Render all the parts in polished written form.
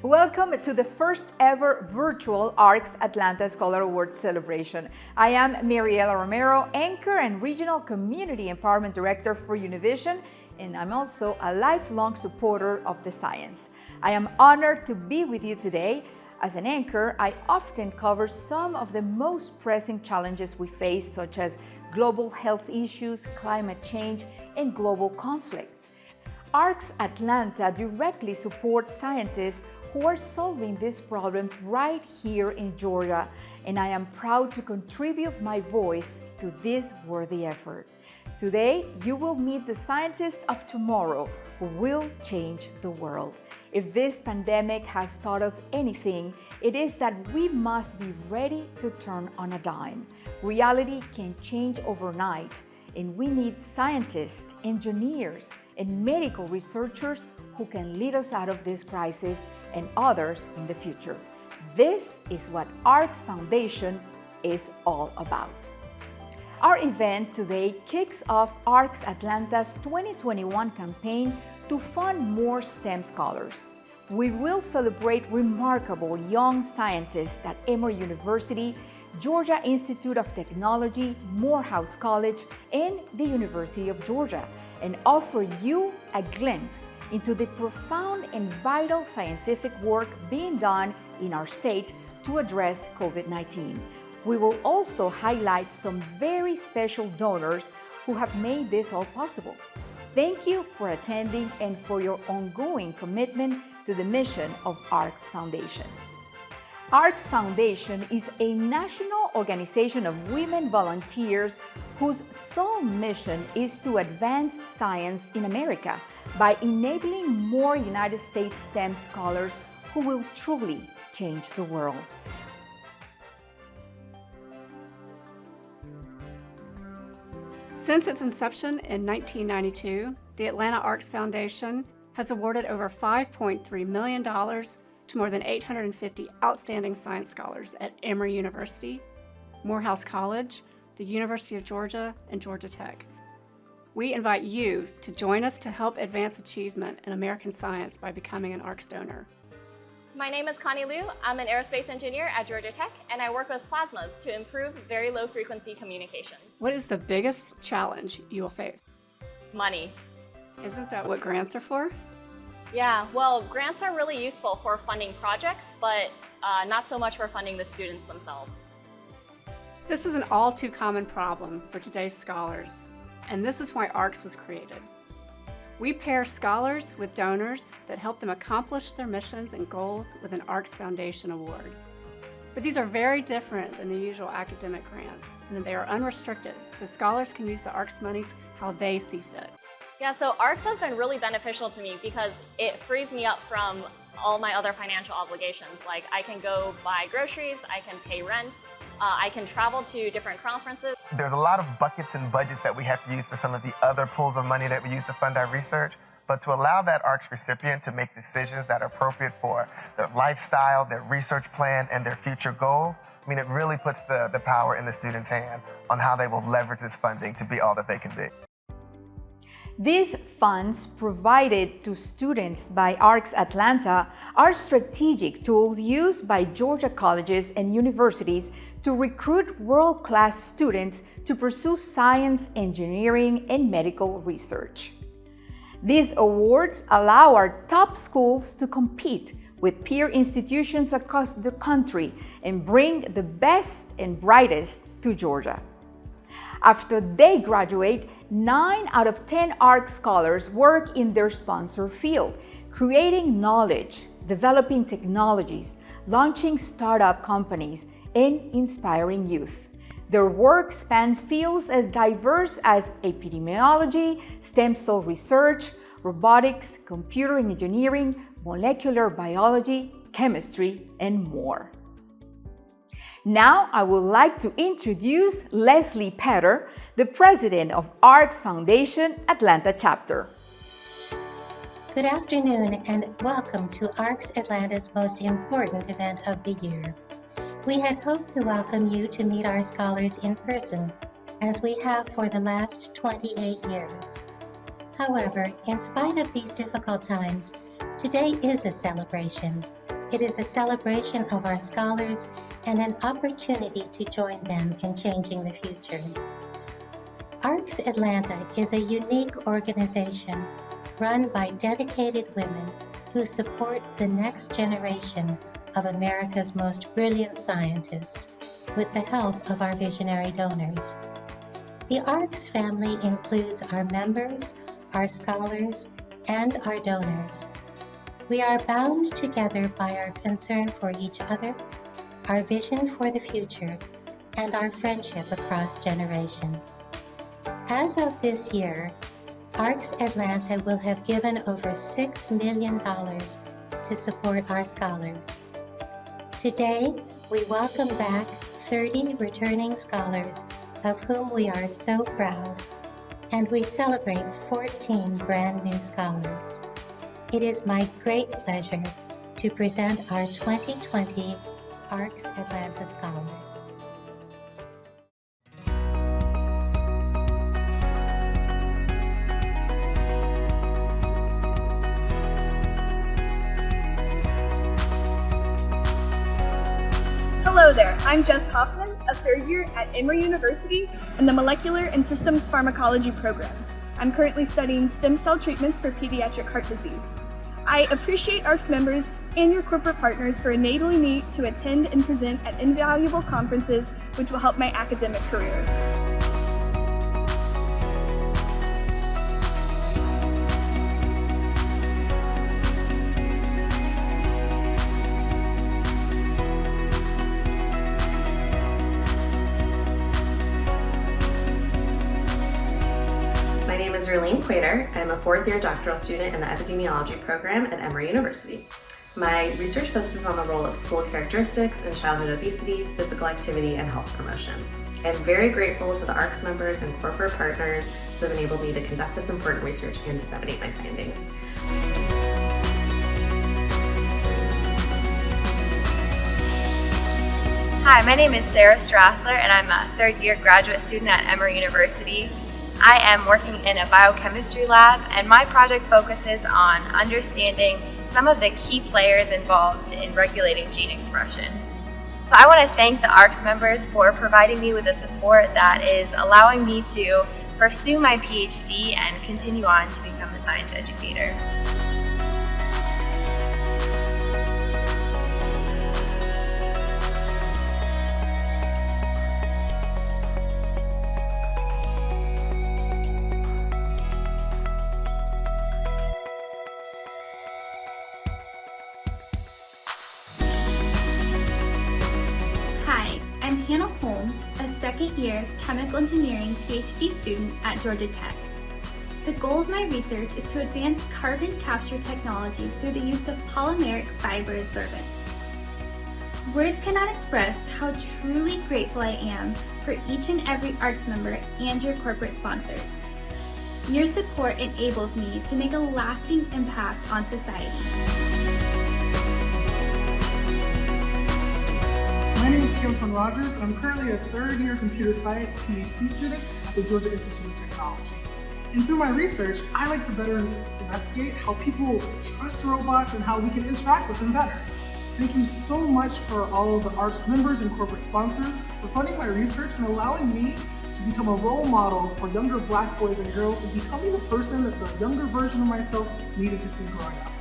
Welcome to the first ever virtual ARCS Atlanta Scholar Awards celebration. I am Mariela Romero, Anchor and Regional Community Empowerment Director for Univision, and I'm also a lifelong supporter of the science. I am honored to be with you today. As an anchor, I often cover some of the most pressing challenges we face, such as global health issues, climate change, and global conflicts. ARCS Atlanta directly supports scientists who are solving these problems right here in Georgia, and I am proud to contribute my voice to this worthy effort. Today, you will meet the scientists of tomorrow who will change the world. If this pandemic has taught us anything, it is that we must be ready to turn on a dime. Reality can change overnight, and we need scientists, engineers, and medical researchers who can lead us out of this crisis and others in the future. This is what ARCS Foundation is all about. Our event today kicks off ARCS Atlanta's 2021 campaign to fund more STEM scholars. We will celebrate remarkable young scientists at Emory University, Georgia Institute of Technology, Morehouse College, and the University of Georgia, and offer you a glimpse into the profound and vital scientific work being done in our state to address COVID-19. We will also highlight some very special donors who have made this all possible. Thank you for attending and for your ongoing commitment to the mission of ARCS Foundation. ARCS Foundation is a national organization of women volunteers whose sole mission is to advance science in America by enabling more United States STEM scholars who will truly change the world. Since its inception in 1992, the Atlanta ARCS Foundation has awarded over $5.3 million to more than 850 outstanding science scholars at Emory University, Morehouse College, the University of Georgia, and Georgia Tech. We invite you to join us to help advance achievement in American science by becoming an ARCS donor. My name is Connie Liu. I'm an aerospace engineer at Georgia Tech, and I work with plasmas to improve very low frequency communications. What is the biggest challenge you will face? Money. Isn't that what grants are for? Yeah, well, grants are really useful for funding projects, but not so much for funding the students themselves. This is an all too common problem for today's scholars, and this is why ARCS was created. We pair scholars with donors that help them accomplish their missions and goals with an ARCS Foundation award. But these are very different than the usual academic grants, and they are unrestricted, so scholars can use the ARCS monies how they see fit. Yeah, so ARCS has been really beneficial to me because it frees me up from all my other financial obligations. Like I can go buy groceries, I can pay rent, I can travel to different conferences. There's a lot of buckets and budgets that we have to use for some of the other pools of money that we use to fund our research. But to allow that ARCS recipient to make decisions that are appropriate for their lifestyle, their research plan, and their future goals, I mean, it really puts the power in the student's hand on how they will leverage this funding to be all that they can be. These funds provided to students by ARCS Atlanta are strategic tools used by Georgia colleges and universities to recruit world-class students to pursue science, engineering, and medical research. These awards allow our top schools to compete with peer institutions across the country and bring the best and brightest to Georgia. After they graduate, 9 out of 10 ARCS scholars work in their sponsor field, creating knowledge, developing technologies, launching startup companies, and inspiring youth. Their work spans fields as diverse as epidemiology, stem cell research, robotics, computer engineering, molecular biology, chemistry, and more. Now, I would like to introduce Leslie Petter, the president of ARCS Foundation Atlanta Chapter. Good afternoon and welcome to ARCS Atlanta's most important event of the year. We had hoped to welcome you to meet our scholars in person, as we have for the last 28 years. However, in spite of these difficult times, today is a celebration It is a celebration of our scholars and an opportunity to join them in changing the future. ARCS Atlanta is a unique organization run by dedicated women who support the next generation of America's most brilliant scientists with the help of our visionary donors. The ARCS family includes our members, our scholars, and our donors. We are bound together by our concern for each other, our vision for the future, and our friendship across generations. As of this year, ARCS Atlanta will have given over $6 million to support our scholars. Today, we welcome back 30 returning scholars of whom we are so proud, and we celebrate 14 brand new scholars. It is my great pleasure to present our 2020 ARCS Atlanta Scholars. Hello there, I'm Jess Hoffman, a third year at Emory University in the Molecular and Systems Pharmacology program. I'm currently studying stem cell treatments for pediatric heart disease. I appreciate ARCS members and your corporate partners for enabling me to attend and present at invaluable conferences which will help my academic career. My name is Erlene Quater. I'm a fourth-year doctoral student in the epidemiology program at Emory University. My research focuses on the role of school characteristics in childhood obesity, physical activity, and health promotion. I'm very grateful to the ARCS members and corporate partners who have enabled me to conduct this important research and disseminate my findings. Hi, my name is Sarah Strassler, and I'm a third-year graduate student at Emory University. I am working in a biochemistry lab, and my project focuses on understanding some of the key players involved in regulating gene expression. So I want to thank the ARCS members for providing me with the support that is allowing me to pursue my PhD and continue on to become a science educator. Hi, I'm Hannah Holmes, a second-year chemical engineering PhD student at Georgia Tech. The goal of my research is to advance carbon capture technologies through the use of polymeric fiber adsorbent. Words cannot express how truly grateful I am for each and every ARCS member and your corporate sponsors. Your support enables me to make a lasting impact on society. My name is Kenton Rogers, and I'm currently a third-year computer science PhD student at the Georgia Institute of Technology. And through my research, I like to better investigate how people trust robots and how we can interact with them better. Thank you so much for all of the ARCS members and corporate sponsors for funding my research and allowing me to become a role model for younger Black boys and girls and becoming the person that the younger version of myself needed to see growing up.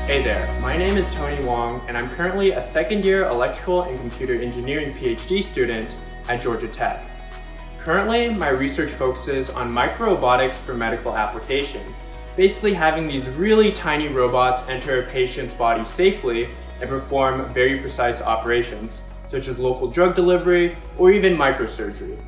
Hey there, my name is Tony Wong, and I'm currently a second-year electrical and computer engineering PhD student at Georgia Tech. Currently, my research focuses on microrobotics for medical applications, basically having these really tiny robots enter a patient's body safely and perform very precise operations, such as local drug delivery or even microsurgery.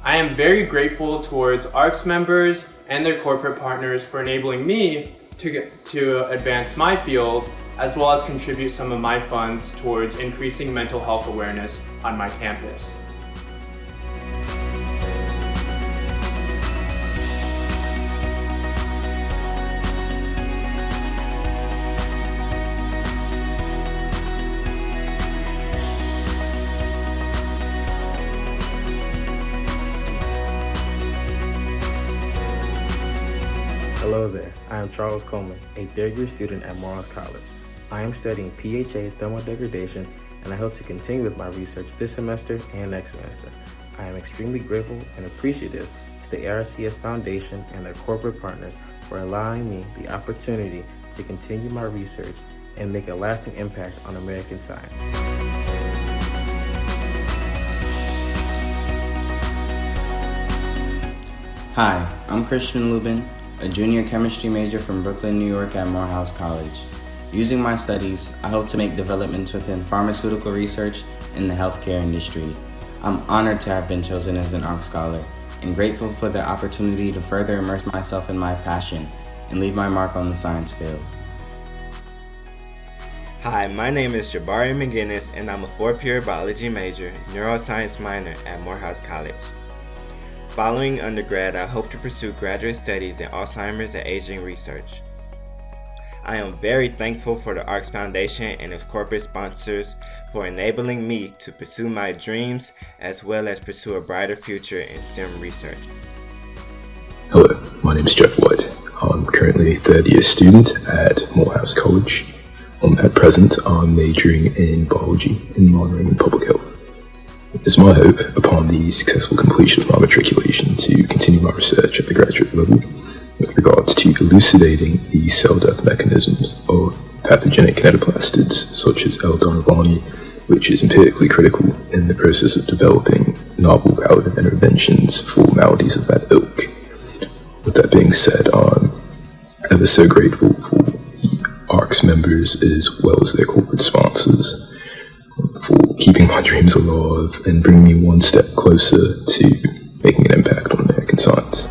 I am very grateful towards ARCS members and their corporate partners for enabling me to advance my field, as well as contribute some of my funds towards increasing mental health awareness on my campus. Hello there. I am Charles Coleman, a third-year student at Morehouse College. I am studying PHA thermodegradation, and I hope to continue with my research this semester and next semester. I am extremely grateful and appreciative to the ARCS Foundation and their corporate partners for allowing me the opportunity to continue my research and make a lasting impact on American science. Hi, I'm Christian Lubin, a junior chemistry major from Brooklyn, New York at Morehouse College. Using my studies, I hope to make developments within pharmaceutical research in the healthcare industry. I'm honored to have been chosen as an ARC Scholar and grateful for the opportunity to further immerse myself in my passion and leave my mark on the science field. Hi, my name is Jabari McGinnis, and I'm a fourth-year biology major, neuroscience minor at Morehouse College. Following undergrad, I hope to pursue graduate studies in Alzheimer's and aging research. I am very thankful for the ARCS Foundation and its corporate sponsors for enabling me to pursue my dreams as well as pursue a brighter future in STEM research. Hello, my name is Jeff White. I'm currently a third-year student at Morehouse College. At present, I'm majoring in biology and minoring in public health. It is my hope, upon the successful completion of my matriculation, to continue my research at the graduate level with regards to elucidating the cell death mechanisms of pathogenic kinetoplastids such as L. donovani, which is empirically critical in the process of developing novel palliative interventions for maladies of that ilk. With that being said, I'm ever so grateful for the ARCS members as well as their corporate sponsors for keeping my dreams alive and bringing me one step closer to making an impact on American science.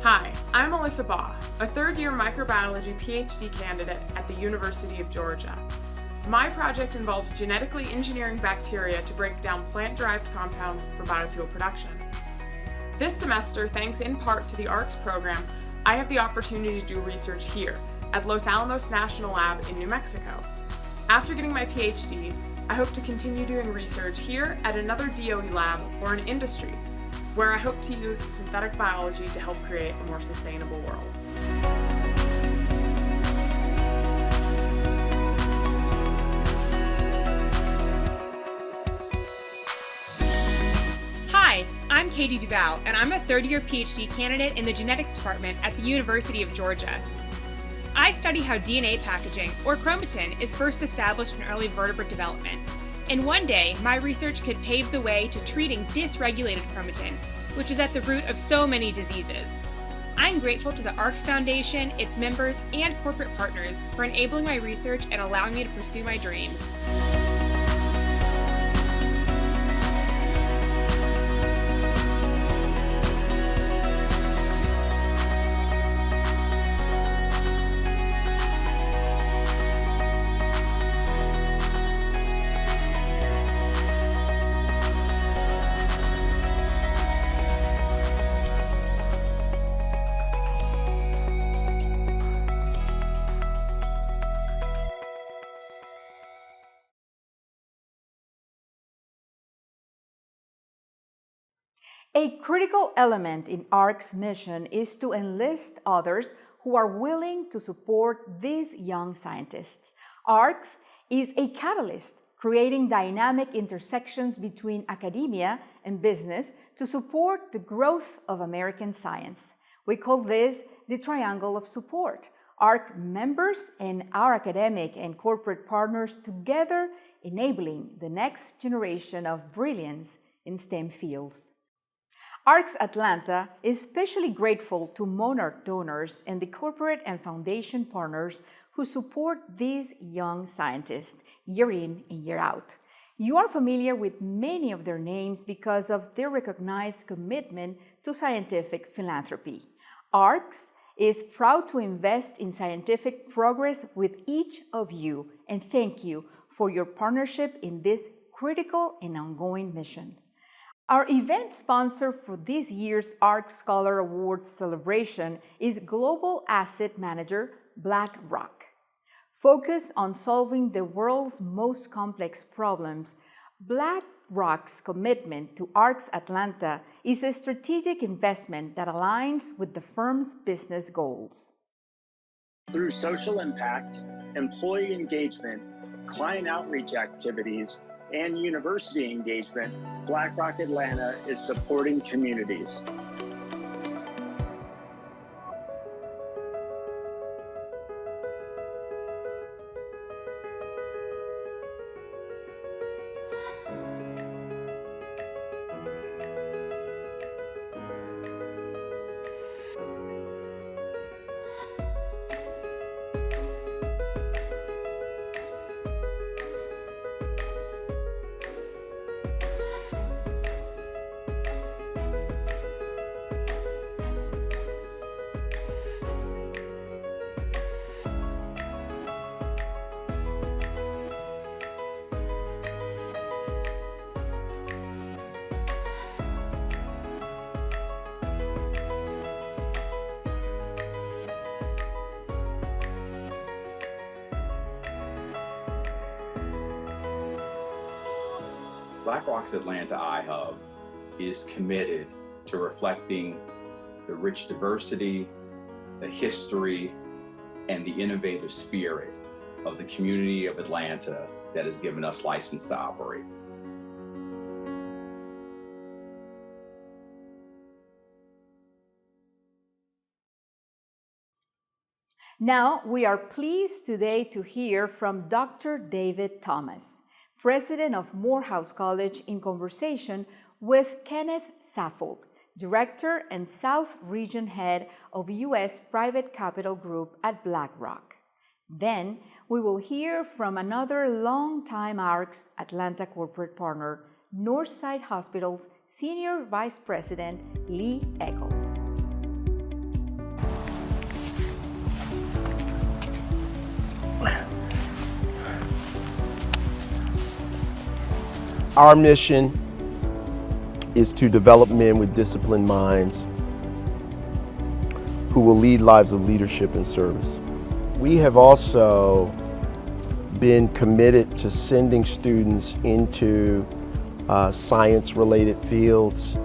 Hi, I'm Alyssa Baugh, a third-year microbiology PhD candidate at the University of Georgia. My project involves genetically engineering bacteria to break down plant-derived compounds for biofuel production. This semester, thanks in part to the ARCS program, I have the opportunity to do research here at Los Alamos National Lab in New Mexico. After getting my PhD, I hope to continue doing research here at another DOE lab or in industry, where I hope to use synthetic biology to help create a more sustainable world. Hi, I'm Katie Duval, and I'm a third-year PhD candidate in the genetics department at the University of Georgia. I study how DNA packaging, or chromatin, is first established in early vertebrate development. And one day, my research could pave the way to treating dysregulated chromatin, which is at the root of so many diseases. I'm grateful to the ARCS Foundation, its members, and corporate partners for enabling my research and allowing me to pursue my dreams. A critical element in ARC's mission is to enlist others who are willing to support these young scientists. ARCS is a catalyst, creating dynamic intersections between academia and business to support the growth of American science. We call this the triangle of support. ARC members and our academic and corporate partners together enabling the next generation of brilliance in STEM fields. ARCS Atlanta is especially grateful to Monarch donors and the corporate and foundation partners who support these young scientists year in and year out. You are familiar with many of their names because of their recognized commitment to scientific philanthropy. ARCS is proud to invest in scientific progress with each of you, and thank you for your partnership in this critical and ongoing mission. Our event sponsor for this year's ARC Scholar Awards celebration is global asset manager BlackRock. Focused on solving the world's most complex problems, Black BlackRock's commitment to ARCS Atlanta is a strategic investment that aligns with the firm's business goals. Through social impact, employee engagement, client outreach activities, and university engagement, BlackRock Atlanta is supporting communities. BlackRock's Atlanta iHub is committed to reflecting the rich diversity, the history, and the innovative spirit of the community of Atlanta that has given us license to operate. Now, we are pleased today to hear from Dr. David Thomas, President of Morehouse College, in conversation with Kenneth Saffold, Director and South Region Head of U.S. Private Capital Group at BlackRock. Then, we will hear from another longtime ARCS Atlanta corporate partner, Northside Hospital's Senior Vice President, Lee Eccles. Our mission is to develop men with disciplined minds who will lead lives of leadership and service. We have also been committed to sending students into science-related fields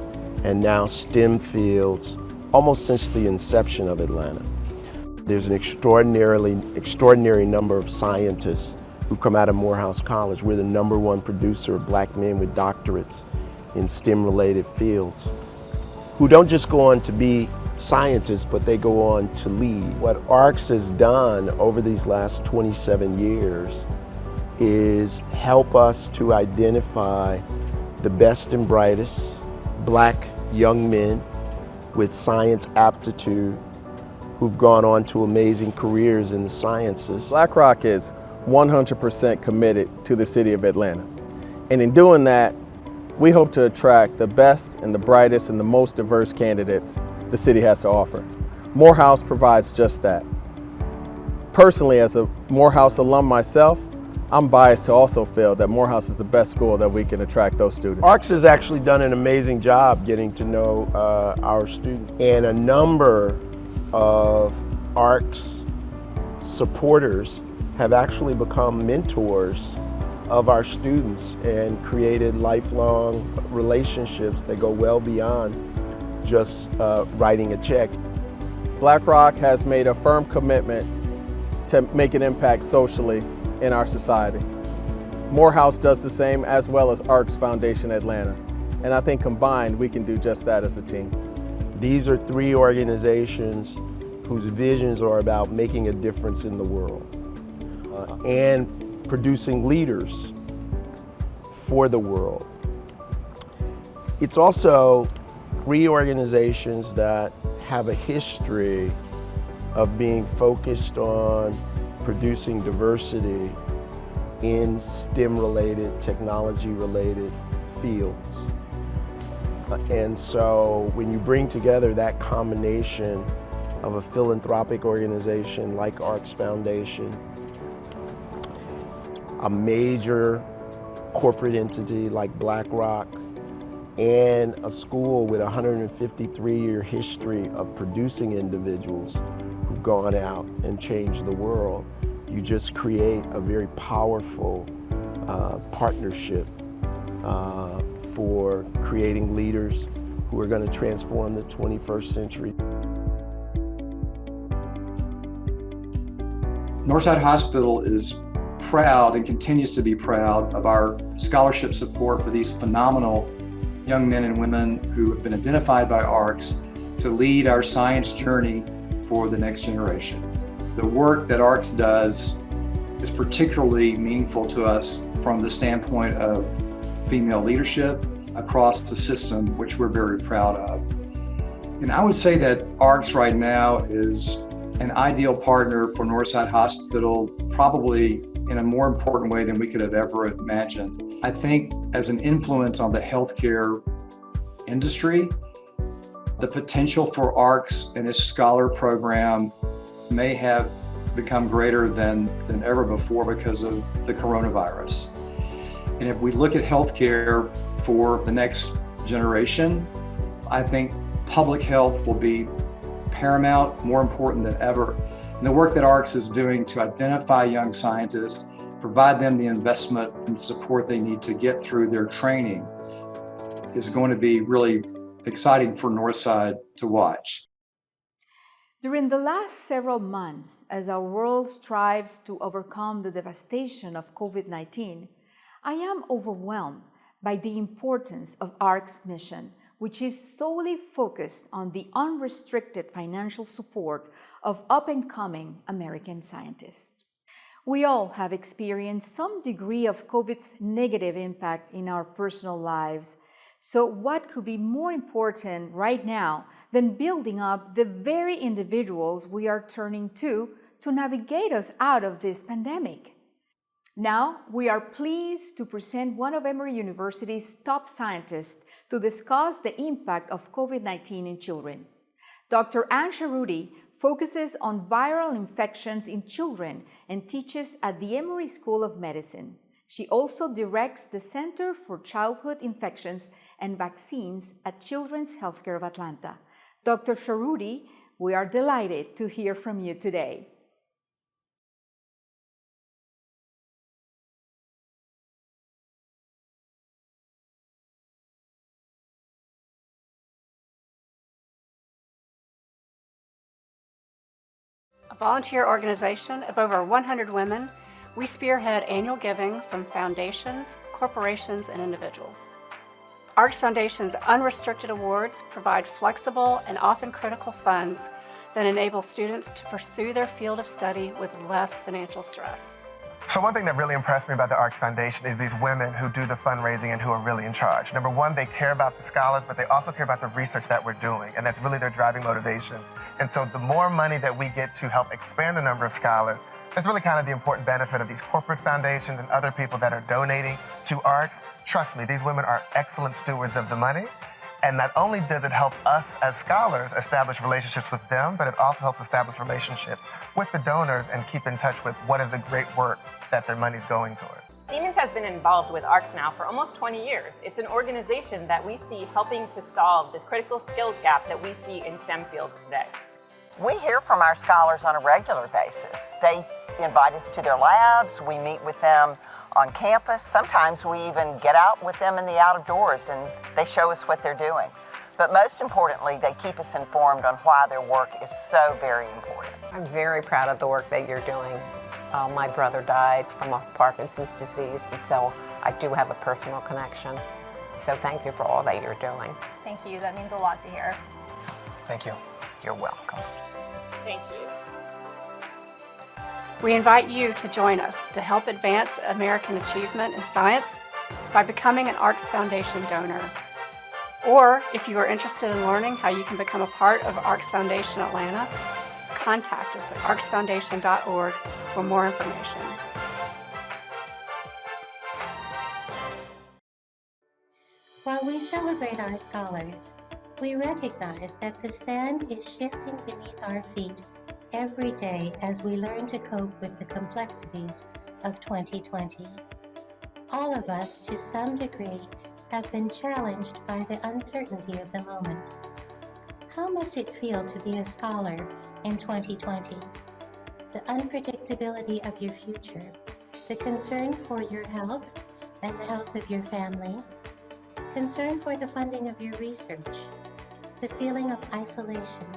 and now STEM fields almost since the inception of Atlanta. There's an extraordinary number of scientists who've come out of Morehouse College. We're the #1 producer of black men with doctorates in STEM-related fields, who don't just go on to be scientists, but they go on to lead. What ARCS has done over these last 27 years is help us to identify the best and brightest black young men with science aptitude who've gone on to amazing careers in the sciences. BlackRock is 100% committed to the city of Atlanta. And in doing that, we hope to attract the best and the brightest and the most diverse candidates the city has to offer. Morehouse provides just that. Personally, as a Morehouse alum myself, I'm biased to also feel that Morehouse is the best school that we can attract those students. ARCS has actually done an amazing job getting to know our students. And a number of ARCS supporters have actually become mentors of our students and created lifelong relationships that go well beyond just writing a check. BlackRock has made a firm commitment to make an impact socially in our society. Morehouse does the same, as well as ARCS Foundation Atlanta. And I think combined, we can do just that as a team. These are 3 organizations whose visions are about making a difference in the world and producing leaders for the world. It's also 3 organizations that have a history of being focused on producing diversity in STEM-related, technology-related fields. And so when you bring together that combination of a philanthropic organization like ARCS Foundation, a major corporate entity like BlackRock, and a school with a 153-year history of producing individuals who've gone out and changed the world, you just create a very powerful partnership for creating leaders who are going to transform the 21st century. Northside Hospital is proud and continues to be proud of our scholarship support for these phenomenal young men and women who have been identified by ARCS to lead our science journey for the next generation. The work that ARCS does is particularly meaningful to us from the standpoint of female leadership across the system, which we're very proud of. And I would say that ARCS right now is an ideal partner for Northside Hospital, probably in a more important way than we could have ever imagined. I think as an influence on the healthcare industry, the potential for ARCS and its scholar program may have become greater than ever before because of the coronavirus. And if we look at healthcare for the next generation, I think public health will be paramount, more important than ever. And the work that ARCS is doing to identify young scientists, provide them the investment and support they need to get through their training is going to be really exciting for Northside to watch. During the last several months, as our world strives to overcome the devastation of COVID-19, I am overwhelmed by the importance of ARC's mission, which is solely focused on the unrestricted financial support of up-and-coming American scientists. We all have experienced some degree of COVID's negative impact in our personal lives. So what could be more important right now than building up the very individuals we are turning to navigate us out of this pandemic? Now, we are pleased to present one of Emory University's top scientists to discuss the impact of COVID-19 in children. Dr. Anne Sharuti focuses on viral infections in children and teaches at the Emory School of Medicine. She also directs the Center for Childhood Infections and Vaccines at Children's Healthcare of Atlanta. Dr. Sharuti, we are delighted to hear from you today. A volunteer organization of over 100 women, we spearhead annual giving from foundations, corporations, and individuals. ARCS Foundation's unrestricted awards provide flexible and often critical funds that enable students to pursue their field of study with less financial stress. So one thing that really impressed me about the ARCS Foundation is these women who do the fundraising and who are really in charge. Number one, they care about the scholars, but they also care about the research that we're doing, and that's really their driving motivation. And so the more money that we get to help expand the number of scholars, that's really kind of the important benefit of these corporate foundations and other people that are donating to ARCS. Trust me, these women are excellent stewards of the money. And not only does it help us as scholars establish relationships with them, but it also helps establish relationships with the donors and keep in touch with what is the great work that their money is going towards. Siemens has been involved with ARCS now for almost 20 years. It's an organization that we see helping to solve this critical skills gap that we see in STEM fields today. We hear from our scholars on a regular basis. They invite us to their labs, we meet with them on campus. Sometimes we even get out with them in the out of doors and they show us what they're doing. But most importantly, they keep us informed on why their work is so very important. I'm very proud of the work that you're doing. My brother died from Parkinson's disease, and so I do have a personal connection. So thank you for all that you're doing. Thank you, that means a lot to hear. Thank you. You're welcome. Thank you. We invite you to join us to help advance American achievement in science by becoming an ARCS Foundation donor. Or if you are interested in learning how you can become a part of ARCS Foundation Atlanta, contact us at arcsfoundation.org for more information. While we celebrate our scholars, we recognize that the sand is shifting beneath our feet every day as we learn to cope with the complexities of 2020. All of us, to some degree, have been challenged by the uncertainty of the moment. How must it feel to be a scholar in 2020? The unpredictability of your future, the concern for your health and the health of your family, concern for the funding of your research, the feeling of isolation,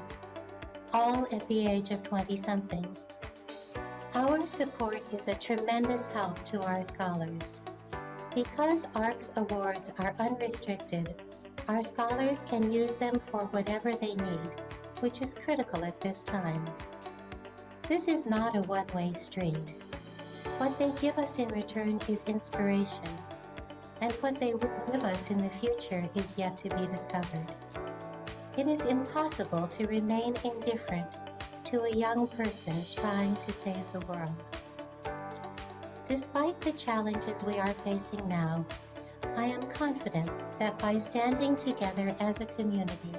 all at the age of 20-something. Our support is a tremendous help to our scholars. Because ARCS awards are unrestricted, our scholars can use them for whatever they need, which is critical at this time. This is not a one-way street. What they give us in return is inspiration, and what they will give us in the future is yet to be discovered. It is impossible to remain indifferent to a young person trying to save the world. Despite the challenges we are facing now, I am confident that by standing together as a community,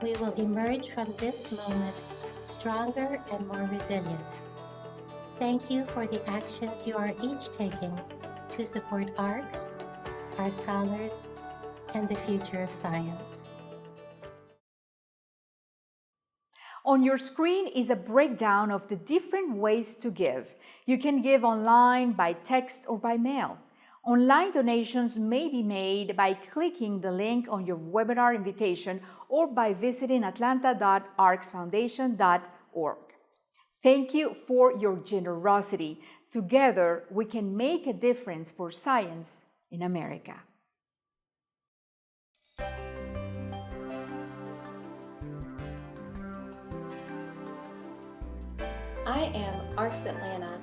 we will emerge from this moment stronger and more resilient. Thank you for the actions you are each taking to support ARCS, our scholars, and the future of science. On your screen is a breakdown of the different ways to give. You can give online, by text, or by mail. Online donations may be made by clicking the link on your webinar invitation or by visiting atlanta.arcsfoundation.org. Thank you for your generosity. Together, we can make a difference for science in America. I am ARCS Atlanta.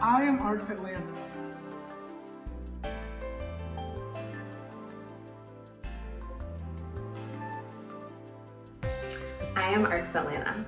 I am ARCS Atlanta. I am ARCS Atlanta.